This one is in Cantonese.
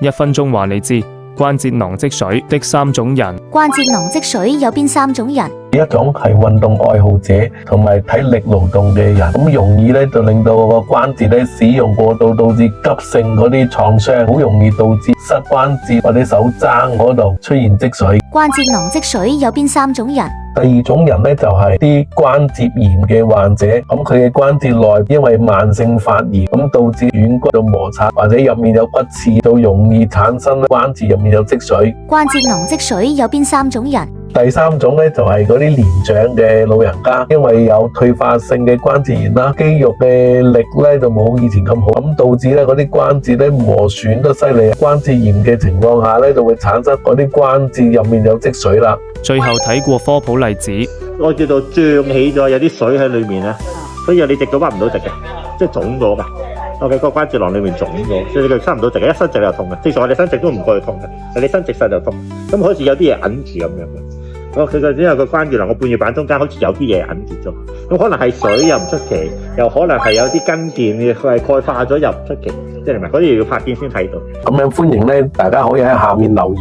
1分鐘話你知關節囊積水的3種人。關節囊積水有邊3種人？一種係運動愛好者同埋體力勞動嘅人，咁容易咧就令到個關節咧使用過度，導致急性嗰啲創傷，好容易導致膝關節或者手踭嗰度出現積水。關節囊積水有邊3種人？第二種人咧就係啲關節炎嘅患者，咁佢嘅關節內因為慢性發炎，咁導致軟骨度摩擦或者入面有骨刺，就容易產生關節入面有積水。關節囊積水有邊3種人？第三種咧就係嗰啲年長嘅老人家，因為有退化性嘅關節炎啦，肌肉嘅力咧就冇以前咁好，咁導致咧嗰啲關節咧磨損得犀利，關節炎嘅情況下咧就會產生嗰啲關節入面有積水啦。最後睇過科普例子，我叫做脹起咗，有啲水喺裏面啊，所以你直到屈唔到直嘅，即係腫咗噶。OK，個關節囊裏面腫咗，所以你佢伸唔到直嘅，一伸直就痛嘅。正常我哋伸直都唔過去痛嘅，但你伸直晒就痛。咁好似有啲嘢揞住咁樣嘅。佢就因為個關節囊個半月板中間好似有啲嘢揞住咗，咁可能係水又唔出奇，又可能係有啲筋腱佢係鈣化咗又唔出奇，即係咪？嗰啲要拍片先睇到。咁樣歡迎咧，大家可以喺下面留言。